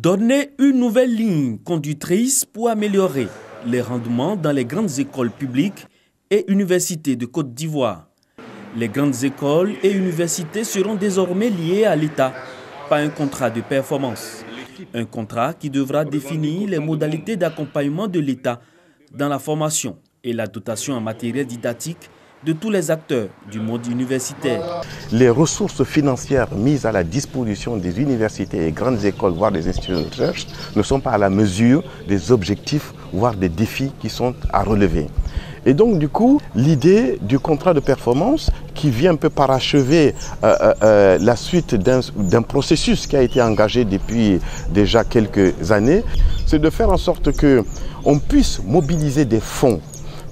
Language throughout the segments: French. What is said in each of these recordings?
Donner une nouvelle ligne conductrice pour améliorer les rendements dans les grandes écoles publiques et universités de Côte d'Ivoire. Les grandes écoles et universités seront désormais liées à l'État par un contrat de performance. Un contrat qui devra définir les modalités d'accompagnement de l'État dans la formation et la dotation en matériel didactique de tous les acteurs du monde universitaire. Les ressources financières mises à la disposition des universités et grandes écoles, voire des instituts de recherche, ne sont pas à la mesure des objectifs, voire des défis qui sont à relever. Et donc, du coup, l'idée du contrat de performance qui vient un peu parachever la suite d'un processus qui a été engagé depuis déjà quelques années, c'est de faire en sorte qu'on puisse mobiliser des fonds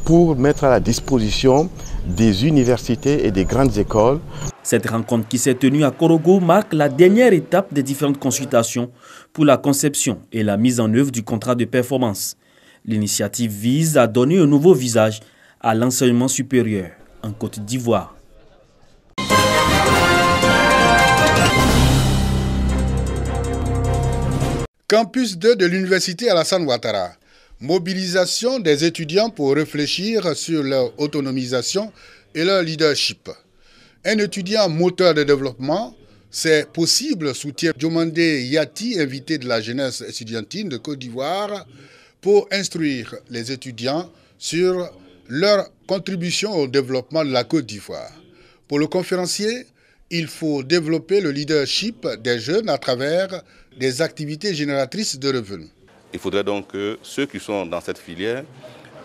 pour mettre à la disposition des universités et des grandes écoles. Cette rencontre qui s'est tenue à Korogo marque la dernière étape des différentes consultations pour la conception et la mise en œuvre du contrat de performance. L'initiative vise à donner un nouveau visage à l'enseignement supérieur en Côte d'Ivoire. Campus 2 de l'université Alassane Ouattara. Mobilisation des étudiants pour réfléchir sur leur autonomisation et leur leadership. Un étudiant moteur de développement, c'est possible, soutient Diomandé Yati, invité de la jeunesse estudiantine de Côte d'Ivoire, pour instruire les étudiants sur leur contribution au développement de la Côte d'Ivoire. Pour le conférencier, il faut développer le leadership des jeunes à travers des activités génératrices de revenus. Il faudrait donc que ceux qui sont dans cette filière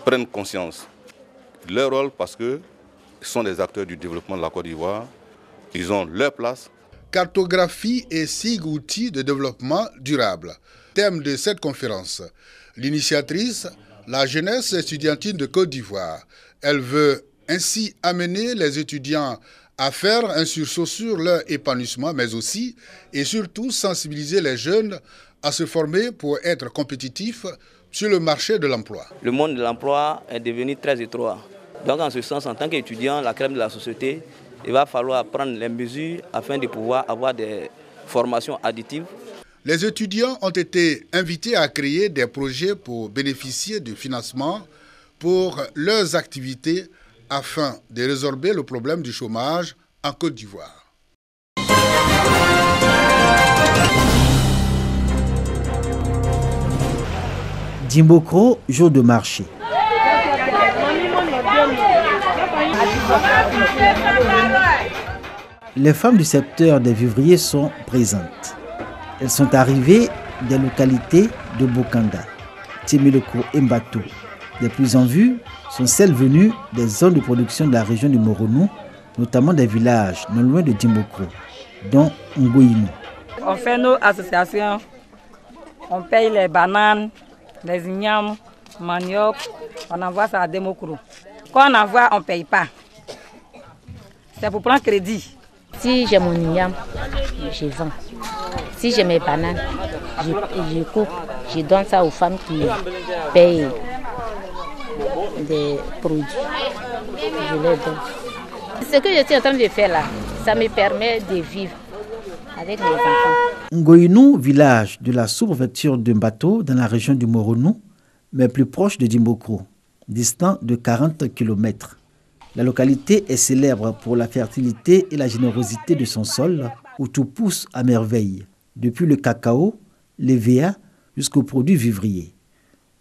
prennent conscience de leur rôle parce qu'ils sont des acteurs du développement de la Côte d'Ivoire. Ils ont leur place. Cartographie et SIG outils de développement durable. Thème de cette conférence. L'initiatrice, la jeunesse estudiantine de Côte d'Ivoire. Elle veut ainsi amener les étudiants à faire un sursaut sur leur épanouissement, mais aussi et surtout sensibiliser les jeunes à se former pour être compétitifs sur le marché de l'emploi. Le monde de l'emploi est devenu très étroit. Donc en ce sens, en tant qu'étudiant, la crème de la société, il va falloir prendre les mesures afin de pouvoir avoir des formations additives. Les étudiants ont été invités à créer des projets pour bénéficier du financement pour leurs activités afin de résorber le problème du chômage en Côte d'Ivoire. Dimbokro, jour de marché. Les femmes du secteur des vivriers sont présentes. Elles sont arrivées des localités de Bokanda, Tiemiloko et Mbato. Les plus en vue sont celles venues des zones de production de la région du Moronou, notamment des villages non loin de Dimbokro, dont Ngoïnou. On fait nos associations, on paye les bananes, les ignames, manioc, on envoie ça à Dimbokro. Quand on envoie, on ne paye pas. C'est pour prendre crédit. Si j'ai mon igname, je vends. Si j'ai mes bananes, je coupe, je donne ça aux femmes qui payent des produits. Je les donne. Ce que je suis en train de faire là, ça me permet de vivre avec mes enfants. Ngoïnou, village de la sous-préfecture de Mbato dans la région du Moronou, mais plus proche de Dimbokro, distant de 40 km. La localité est célèbre pour la fertilité et la générosité de son sol, où tout pousse à merveille, depuis le cacao, l'EVA jusqu'aux produits vivriers.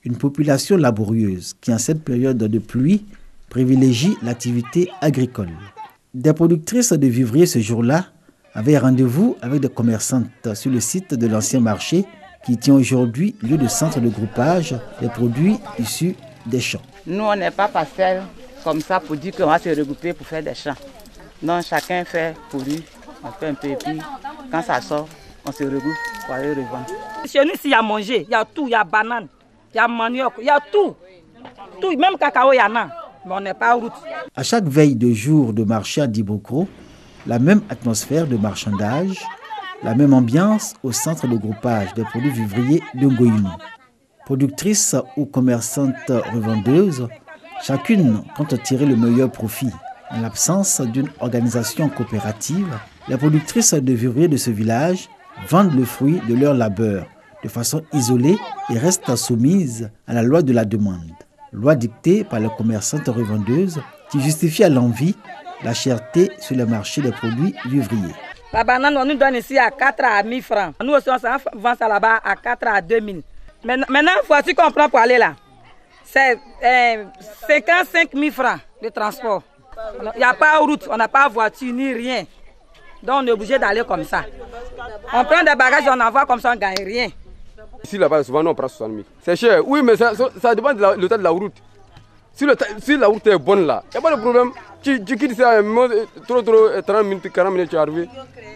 Une population laborieuse qui, en cette période de pluie, privilégie l'activité agricole. Des productrices de vivriers ce jour-là avaient rendez-vous avec des commerçantes sur le site de l'ancien marché qui tient aujourd'hui lieu de centre de groupage des produits issus des champs. Nous, on n'est pas passés comme ça pour dire qu'on va se regrouper pour faire des champs. Non, chacun fait pour lui, on fait un peu et puis quand ça sort, on se regroupe pour aller revendre. Chez nous, s'il y a manger, il y a tout, il y a banane, il y a manioc, il y a tout. Tout, même cacao, il y en a, mais on n'est pas en route. À chaque veille de jour de marché à Dimbokro, la même atmosphère de marchandage, la même ambiance au centre de groupage des produits vivriers de Ngoïnou. Productrices ou commerçantes revendeuses, chacune compte tirer le meilleur profit. En l'absence d'une organisation coopérative, les productrices de vivriers de ce village vendent le fruit de leur labeur de façon isolée et restent soumises à la loi de la demande. Loi dictée par les commerçantes revendeuses qui justifie à l'envi la cherté sur le marché des produits vivriers. La banane, on nous donne ici à 4 à 1000 francs. Nous aussi, on vend ça là-bas à 4 à 2000. Maintenant, voici qu'on prend pour aller là. C'est 55 000 francs de transport. Il n'y a pas de route, on n'a pas de voiture ni rien. Donc on est obligé d'aller comme ça. On prend des bagages, on envoie comme ça, on ne gagne rien. Ici là-bas, souvent on prend 60 000. C'est cher, oui, mais ça dépend de l'état de la route. Si la route est bonne là, il n'y a pas de problème. Tu quittes ça, trop, 30 minutes, 40 minutes, tu es arrivé.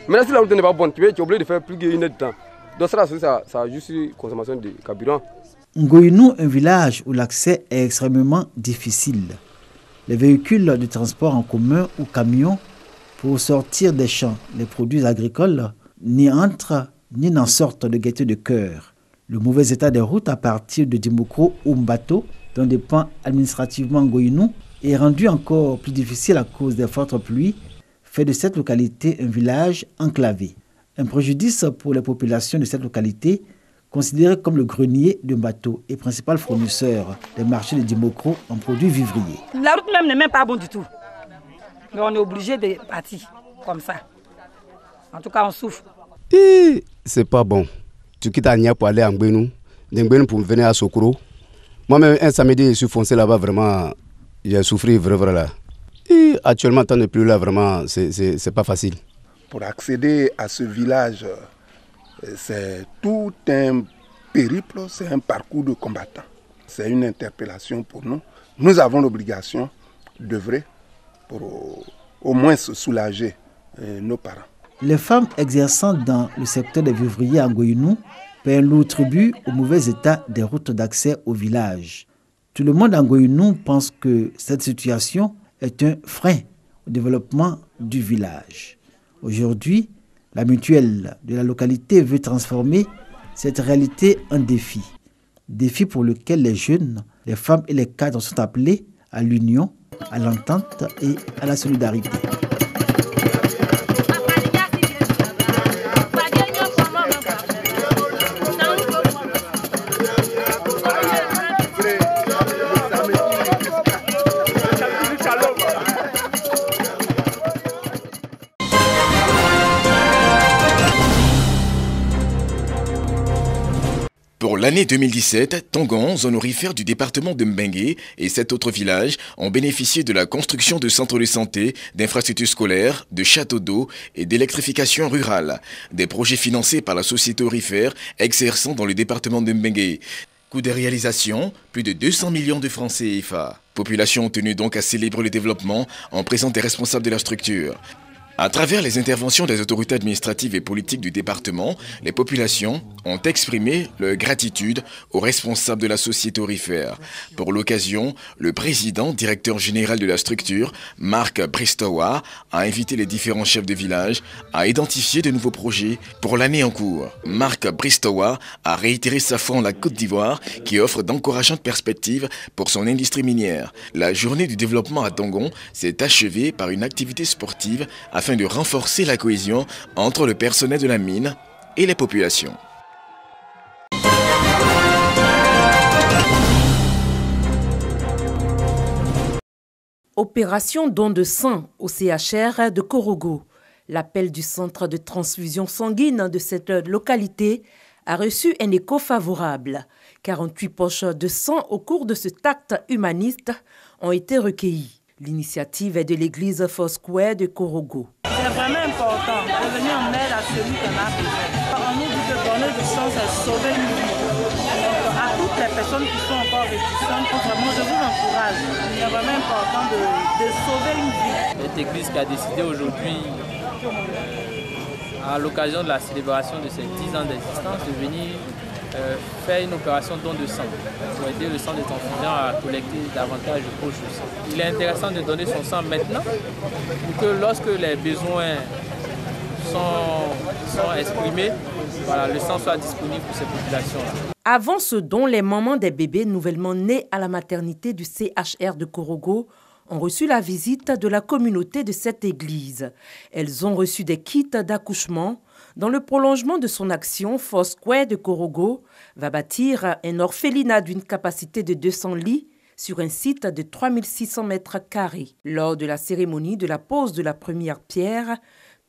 Maintenant, si la route n'est pas bonne, tu es obligé de faire plus d'une heure de temps. Donc ça a juste une consommation de carburant. Ngoyinou, un village où l'accès est extrêmement difficile. Les véhicules de transport en commun ou camions pour sortir des champs les produits agricoles n'y entrent ni n'en sortent de gaieté de cœur. Le mauvais état des routes à partir de Dimokro ou Mbato, dont dépend administrativement Ngoyinou, est rendu encore plus difficile à cause des fortes pluies, fait de cette localité un village enclavé. Un préjudice pour les populations de cette localité, considéré comme le grenier de Mbato et principal fournisseur des marchés de Dimokro en produits vivriers. La route même n'est même pas bonne du tout. Mais on est obligé de partir comme ça. En tout cas, on souffre. C'est pas bon. Tu quittes Agna pour aller à Ngoyinou, de Ngoyinou pour venir à Sokoro. Moi-même, un samedi, je suis foncé là-bas, vraiment, j'ai souffert vraiment là. Et actuellement, tant de plus là, vraiment, c'est pas facile. Pour accéder à ce village, c'est tout un périple, c'est un parcours de combattant. C'est une interpellation pour nous. Nous avons l'obligation d'œuvrer pour au moins se soulager nos parents. Les femmes exerçant dans le secteur des vivriers à Ngoyinou paient un lourd tribut au mauvais état des routes d'accès au village. Tout le monde à Ngoyinou pense que cette situation est un frein au développement du village. Aujourd'hui, la mutuelle de la localité veut transformer cette réalité en défi. Défi pour lequel les jeunes, les femmes et les cadres sont appelés à l'union, à l'entente et à la solidarité. Pour l'année 2017, Tongon, zone aurifère du département de Mbengue et 7 autres villages ont bénéficié de la construction de centres de santé, d'infrastructures scolaires, de châteaux d'eau et d'électrification rurale. Des projets financés par la société aurifère exerçant dans le département de Mbengue. Coût de réalisation, plus de 200 millions de francs CFA. Population tenue donc à célébrer le développement en présence des responsables de la structure. À travers les interventions des autorités administratives et politiques du département, les populations ont exprimé leur gratitude aux responsables de la société aurifère. Pour l'occasion, le président, directeur général de la structure, Marc Bristowa, a invité les différents chefs de village à identifier de nouveaux projets pour l'année en cours. Marc Bristowa a réitéré sa foi en la Côte d'Ivoire qui offre d'encourageantes perspectives pour son industrie minière. La journée du développement à Tongon s'est achevée par une activité sportive afin de renforcer la cohésion entre le personnel de la mine et les populations. Opération don de sang au CHR de Korogo. L'appel du centre de transfusion sanguine de cette localité a reçu un écho favorable. 48 poches de sang au cours de cet acte humaniste ont été recueillies. L'initiative est de l'église Foursquare de Korogo. C'est vraiment important de venir en aide à celui qui en a besoin. On nous dit que donner du sang, c'est sauver une vie. Donc, à toutes les personnes qui sont encore réticentes, vraiment, je vous encourage. C'est vraiment important de sauver une vie. Cette église qui a décidé aujourd'hui, à l'occasion de la célébration de ses 10 ans d'existence, de venir faire une opération don de sang pour aider le sang des transfusions à collecter davantage de poches de sang. Il est intéressant de donner son sang maintenant pour que lorsque les besoins sont exprimés, voilà, le sang soit disponible pour ces populations-là. Avant ce don, les mamans des bébés nouvellement nés à la maternité du CHR de Korogo ont reçu la visite de la communauté de cette église. Elles ont reçu des kits d'accouchement, Dans le prolongement de son action, Foursquare de Korogo va bâtir un orphelinat d'une capacité de 200 lits sur un site de 3600 mètres carrés. Lors de la cérémonie de la pose de la première pierre,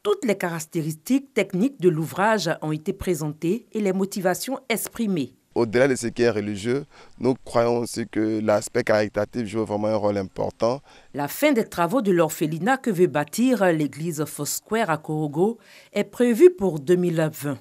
toutes les caractéristiques techniques de l'ouvrage ont été présentées et les motivations exprimées. Au-delà de ce qui est religieux, nous croyons aussi que l'aspect caritatif joue vraiment un rôle important. La fin des travaux de l'orphelinat que veut bâtir l'église Foursquare à Korogo est prévue pour 2020.